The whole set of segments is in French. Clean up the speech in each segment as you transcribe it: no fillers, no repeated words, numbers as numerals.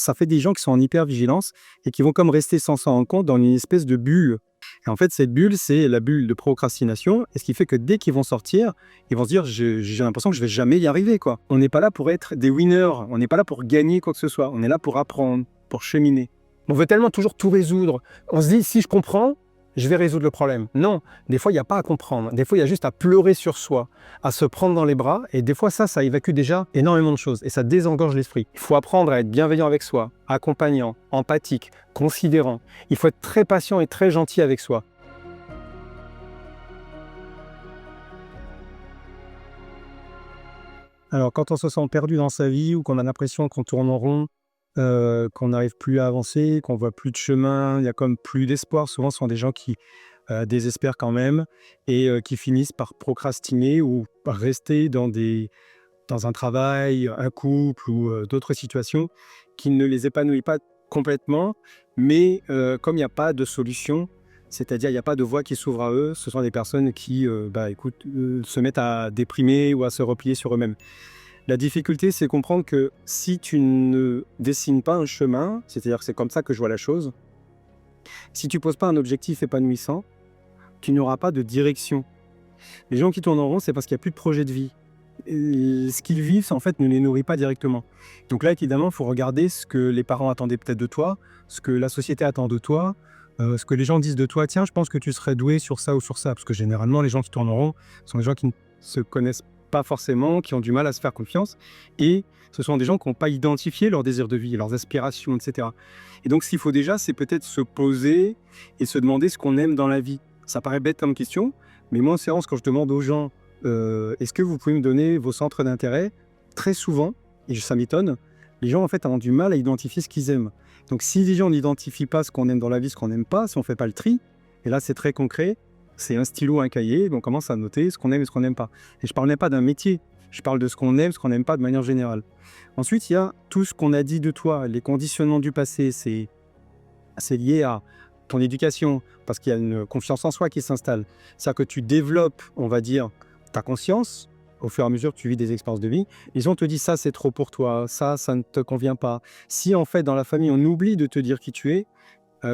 ça fait des gens qui sont en hyper-vigilance et qui vont comme rester sans s'en rendre compte dans une espèce de bulle. Et en fait, cette bulle, c'est la bulle de procrastination. Et ce qui fait que dès qu'ils vont sortir, ils vont se dire j'ai l'impression que je vais jamais y arriver, quoi. On n'est pas là pour être des winners, on n'est pas là pour gagner quoi que ce soit. On est là pour apprendre, pour cheminer. On veut tellement toujours tout résoudre. On se dit, si je comprends, je vais résoudre le problème. Non, des fois, il n'y a pas à comprendre. Des fois, il y a juste à pleurer sur soi, à se prendre dans les bras. Et des fois, ça évacue déjà énormément de choses. Et ça désengorge l'esprit. Il faut apprendre à être bienveillant avec soi, accompagnant, empathique, considérant. Il faut être très patient et très gentil avec soi. Alors, quand on se sent perdu dans sa vie ou qu'on a l'impression qu'on tourne en rond, qu'on n'arrive plus à avancer, qu'on voit plus de chemin, il y a comme plus d'espoir. Souvent, ce sont des gens qui désespèrent quand même et qui finissent par procrastiner ou par rester dans un travail, un couple ou d'autres situations qui ne les épanouit pas complètement, mais comme il n'y a pas de solution, c'est-à-dire il n'y a pas de voie qui s'ouvre à eux, ce sont des personnes qui se mettent à déprimer ou à se replier sur eux-mêmes. La difficulté, c'est comprendre que si tu ne dessines pas un chemin, c'est-à-dire que c'est comme ça que je vois la chose, si tu poses pas un objectif épanouissant, tu n'auras pas de direction. Les gens qui tournent en rond, c'est parce qu'il n'y a plus de projet de vie. Et ce qu'ils vivent, en fait, ne les nourrit pas directement. Donc là, évidemment, il faut regarder ce que les parents attendaient peut-être de toi, ce que la société attend de toi, ce que les gens disent de toi. Tiens, je pense que tu serais doué sur ça ou sur ça. Parce que généralement, les gens qui tournent en rond sont des gens qui ne se connaissent pas forcément, qui ont du mal à se faire confiance. Et ce sont des gens qui n'ont pas identifié leurs désirs de vie, leurs aspirations, etc. Et donc, ce qu'il faut déjà, c'est peut-être se poser et se demander ce qu'on aime dans la vie. Ça paraît bête comme question, mais moi, en séance, quand je demande aux gens est-ce que vous pouvez me donner vos centres d'intérêt, très souvent, et ça m'étonne, les gens en fait ont du mal à identifier ce qu'ils aiment. Donc si les gens n'identifient pas ce qu'on aime dans la vie, ce qu'on n'aime pas, si on ne fait pas le tri, et là c'est très concret, c'est un stylo, un cahier, et on commence à noter ce qu'on aime et ce qu'on n'aime pas. Et je ne parle même pas d'un métier, je parle de ce qu'on aime, ce qu'on n'aime pas de manière générale. Ensuite, il y a tout ce qu'on a dit de toi, les conditionnements du passé, c'est lié à ton éducation, parce qu'il y a une confiance en soi qui s'installe. C'est-à-dire que tu développes, on va dire, ta conscience, au fur et à mesure que tu vis des expériences de vie, ils ont te dit ça c'est trop pour toi, ça ne te convient pas. Si en fait dans la famille on oublie de te dire qui tu es,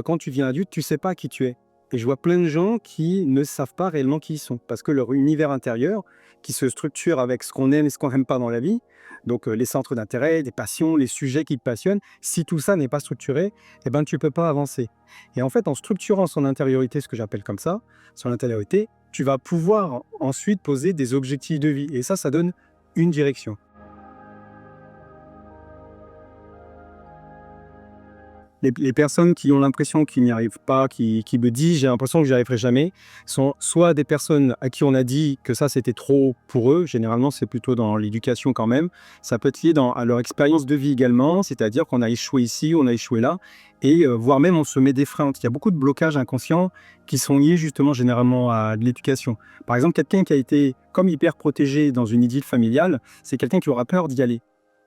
quand tu deviens adulte tu sais pas qui tu es. Et je vois plein de gens qui ne savent pas réellement qui ils sont, parce que leur univers intérieur, qui se structure avec ce qu'on aime et ce qu'on n'aime pas dans la vie, donc les centres d'intérêt, des passions, les sujets qui te passionnent, si tout ça n'est pas structuré, eh ben, tu ne peux pas avancer. Et en fait, en structurant son intériorité, ce que j'appelle comme ça, son intériorité, tu vas pouvoir ensuite poser des objectifs de vie. Et ça donne une direction. Les personnes qui ont l'impression qu'ils n'y arrivent pas, qui me disent « j'ai l'impression que j'y arriverai jamais », sont soit des personnes à qui on a dit que ça c'était trop pour eux, généralement c'est plutôt dans l'éducation quand même, ça peut être lié à leur expérience de vie également, c'est-à-dire qu'on a échoué ici, on a échoué là, et voire même on se met des freins. Il y a beaucoup de blocages inconscients qui sont liés justement généralement à de l'éducation. Par exemple, quelqu'un qui a été comme hyper protégé dans une idylle familiale, c'est quelqu'un qui aura peur d'y aller.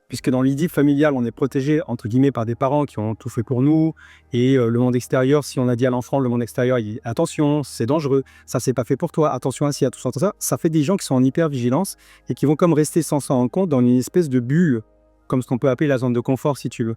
Puisque dans l'idylle familiale, on est protégé, entre guillemets, par des parents qui ont tout fait pour nous. Et le monde extérieur, si on a dit à l'enfant, le monde extérieur, il dit « attention, c'est dangereux, ça, c'est pas fait pour toi, attention à ci, à tout ça », ça fait des gens qui sont en hyper-vigilance et qui vont comme rester sans s'en rendre compte dans une espèce de bulle, comme ce qu'on peut appeler la zone de confort, si tu veux.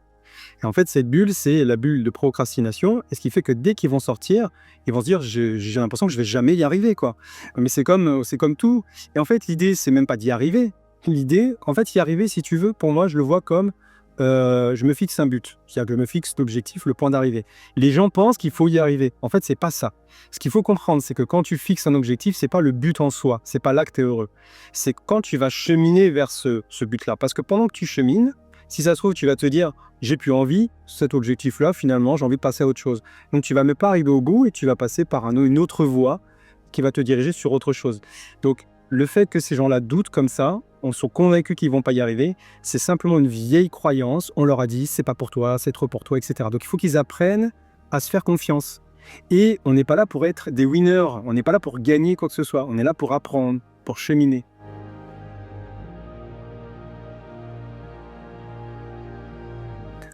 Et en fait, cette bulle, c'est la bulle de procrastination. Et ce qui fait que dès qu'ils vont sortir, ils vont se dire « j'ai l'impression que je vais jamais y arriver, quoi ». Mais c'est comme tout. Et en fait, l'idée, c'est même pas d'y arriver. L'idée, en fait, y arriver, si tu veux, pour moi, je le vois comme je me fixe un but. C'est-à-dire que je me fixe l'objectif, le point d'arrivée. Les gens pensent qu'il faut y arriver. En fait, c'est pas ça. Ce qu'il faut comprendre, c'est que quand tu fixes un objectif, c'est pas le but en soi. C'est pas là que tu es heureux. C'est quand tu vas cheminer vers ce but-là. Parce que pendant que tu chemines, si ça se trouve, tu vas te dire j'ai plus envie, cet objectif-là, finalement, j'ai envie de passer à autre chose. Donc, tu vas même pas arriver au bout et tu vas passer par une autre voie qui va te diriger sur autre chose. Donc, le fait que ces gens-là doutent comme ça, on sont convaincus qu'ils ne vont pas y arriver, c'est simplement une vieille croyance. On leur a dit, c'est pas pour toi, c'est trop pour toi, etc. Donc il faut qu'ils apprennent à se faire confiance. Et on n'est pas là pour être des winners, on n'est pas là pour gagner quoi que ce soit, on est là pour apprendre, pour cheminer.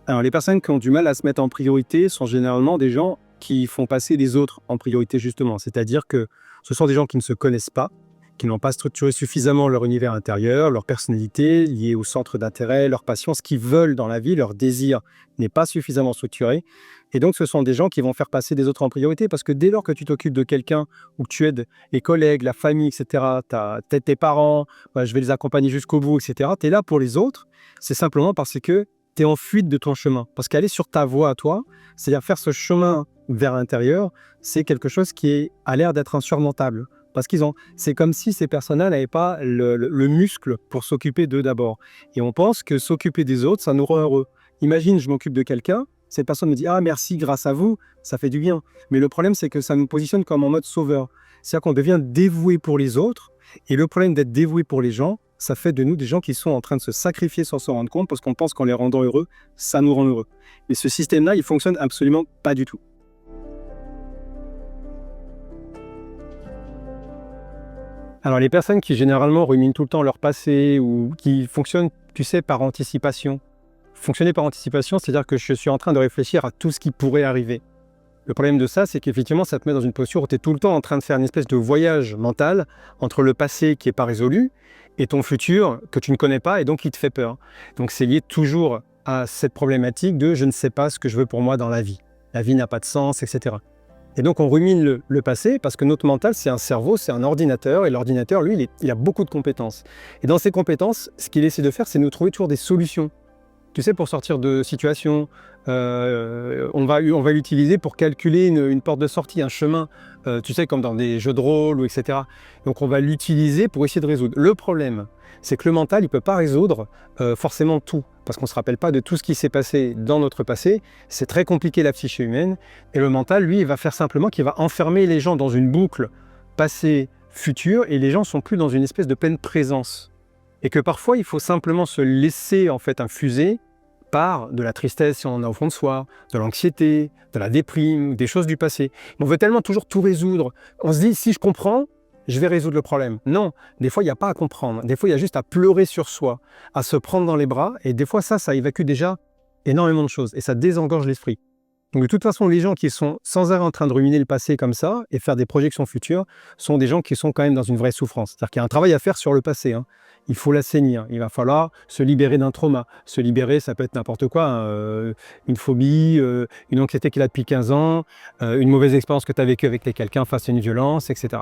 Alors les personnes qui ont du mal à se mettre en priorité sont généralement des gens qui font passer les autres en priorité justement. C'est-à-dire que ce sont des gens qui ne se connaissent pas, qui n'ont pas structuré suffisamment leur univers intérieur, leur personnalité liée au centre d'intérêt, leur passion, ce qu'ils veulent dans la vie, leur désir n'est pas suffisamment structuré. Et donc, ce sont des gens qui vont faire passer des autres en priorité parce que dès lors que tu t'occupes de quelqu'un ou que tu aides les collègues, la famille, etc., t'aides tes parents, bah, je vais les accompagner jusqu'au bout, etc., tu es là pour les autres, c'est simplement parce que tu es en fuite de ton chemin. Parce qu'aller sur ta voie à toi, c'est-à-dire faire ce chemin vers l'intérieur, c'est quelque chose qui a l'air d'être insurmontable. Parce c'est comme si ces personnes-là n'avaient pas le muscle pour s'occuper d'eux d'abord. Et on pense que s'occuper des autres, ça nous rend heureux. Imagine, je m'occupe de quelqu'un, cette personne me dit « Ah, merci, grâce à vous, ça fait du bien. » Mais le problème, c'est que ça nous positionne comme en mode sauveur. C'est-à-dire qu'on devient dévoué pour les autres. Et le problème d'être dévoué pour les gens, ça fait de nous des gens qui sont en train de se sacrifier sans s'en rendre compte parce qu'on pense qu'en les rendant heureux, ça nous rend heureux. Mais ce système-là, il fonctionne absolument pas du tout. Alors, les personnes qui généralement ruminent tout le temps leur passé ou qui fonctionnent, tu sais, par anticipation. Fonctionner par anticipation, c'est-à-dire que je suis en train de réfléchir à tout ce qui pourrait arriver. Le problème de ça, c'est qu'effectivement, ça te met dans une posture où tu es tout le temps en train de faire une espèce de voyage mental entre le passé qui n'est pas résolu et ton futur que tu ne connais pas et donc qui te fait peur. Donc, c'est lié toujours à cette problématique de « je ne sais pas ce que je veux pour moi dans la vie ». La vie n'a pas de sens, etc. Et donc, on rumine le passé parce que notre mental, c'est un cerveau, c'est un ordinateur. Et l'ordinateur, lui, il a beaucoup de compétences. Et dans ces compétences, ce qu'il essaie de faire, c'est nous trouver toujours des solutions. Tu sais, pour sortir de situation, on va l'utiliser pour calculer une porte de sortie, un chemin, tu sais, comme dans des jeux de rôle, etc. Donc, on va l'utiliser pour essayer de résoudre. Le problème, c'est que le mental, il ne peut pas résoudre forcément tout, parce qu'on ne se rappelle pas de tout ce qui s'est passé dans notre passé. C'est très compliqué, la psyché humaine. Et le mental, lui, il va faire simplement qu'il va enfermer les gens dans une boucle passé-futur, et les gens ne sont plus dans une espèce de pleine présence. Et que parfois, il faut simplement se laisser en fait infuser par de la tristesse si on en a au fond de soi, de l'anxiété, de la déprime, des choses du passé. On veut tellement toujours tout résoudre. On se dit, si je comprends, je vais résoudre le problème. Non, des fois, il n'y a pas à comprendre. Des fois, il y a juste à pleurer sur soi, à se prendre dans les bras. Et des fois, ça évacue déjà énormément de choses. Et ça désengorge l'esprit. Donc de toute façon, les gens qui sont sans arrêt en train de ruminer le passé comme ça et faire des projections futures sont des gens qui sont quand même dans une vraie souffrance. C'est-à-dire qu'il y a un travail à faire sur le passé. Il faut l'assainir. Il va falloir se libérer d'un trauma. Se libérer, ça peut être n'importe quoi. Une phobie, une anxiété qu'il a depuis 15 ans, une mauvaise expérience que tu as vécue avec quelqu'un face à une violence, etc.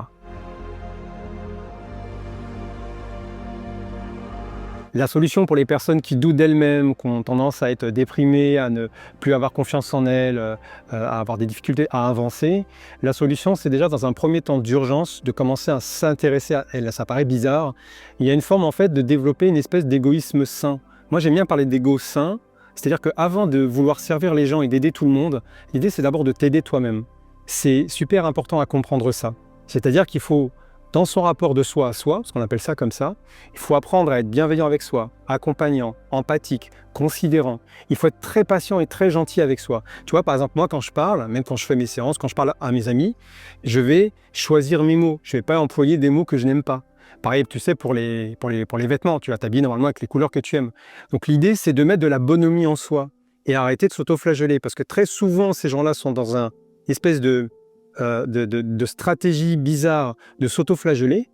La solution pour les personnes qui doutent d'elles-mêmes, qui ont tendance à être déprimées, à ne plus avoir confiance en elles, à avoir des difficultés à avancer, la solution, c'est déjà dans un premier temps d'urgence de commencer à s'intéresser à elles. Ça paraît bizarre. Il y a une forme en fait de développer une espèce d'égoïsme sain. Moi, j'aime bien parler d'égo sain, c'est-à-dire qu'avant de vouloir servir les gens et d'aider tout le monde, l'idée, c'est d'abord de t'aider toi-même. C'est super important à comprendre ça. C'est-à-dire qu'il faut, dans son rapport de soi à soi, parce qu'on appelle ça comme ça, il faut apprendre à être bienveillant avec soi, accompagnant, empathique, considérant. Il faut être très patient et très gentil avec soi. Tu vois, par exemple, moi, quand je parle, même quand je fais mes séances, quand je parle à mes amis, je vais choisir mes mots. Je ne vais pas employer des mots que je n'aime pas. Pareil, tu sais, pour les vêtements, tu vas t'habiller normalement avec les couleurs que tu aimes. Donc l'idée, c'est de mettre de la bonhomie en soi et arrêter de s'auto-flageller. Parce que très souvent, ces gens-là sont dans une espèce de stratégie bizarre de s'auto-flageller,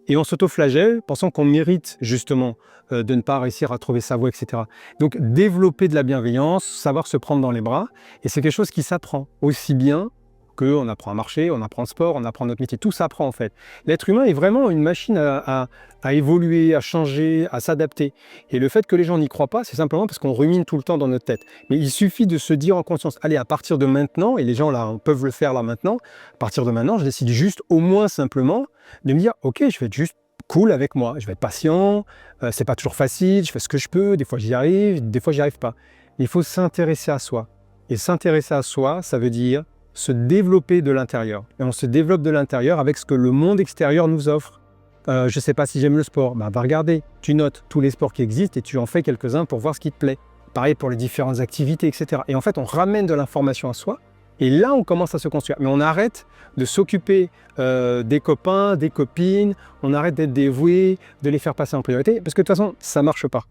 et on s'auto-flagelle pensant qu'on mérite justement de ne pas réussir à trouver sa voie, etc. Donc développer de la bienveillance, savoir se prendre dans les bras, et c'est quelque chose qui s'apprend aussi bien qu'on apprend à marcher, on apprend le sport, on apprend notre métier, tout s'apprend en fait. L'être humain est vraiment une machine à évoluer, à changer, à s'adapter. Et le fait que les gens n'y croient pas, c'est simplement parce qu'on rumine tout le temps dans notre tête. Mais il suffit de se dire en conscience, allez, à partir de maintenant, et les gens là peuvent le faire là maintenant, à partir de maintenant, je décide juste au moins simplement de me dire, ok, je vais être juste cool avec moi, je vais être patient, c'est pas toujours facile, je fais ce que je peux, des fois j'y arrive, des fois j'y arrive pas. Il faut s'intéresser à soi. Et s'intéresser à soi, ça veut dire se développer de l'intérieur. Et on se développe de l'intérieur avec ce que le monde extérieur nous offre. Je ne sais pas si j'aime le sport, va regarder, tu notes tous les sports qui existent et tu en fais quelques-uns pour voir ce qui te plaît. Pareil pour les différentes activités, etc. Et en fait, on ramène de l'information à soi et là, on commence à se construire. Mais on arrête de s'occuper des copains, des copines, on arrête d'être dévoué, de les faire passer en priorité, parce que de toute façon, ça ne marche pas.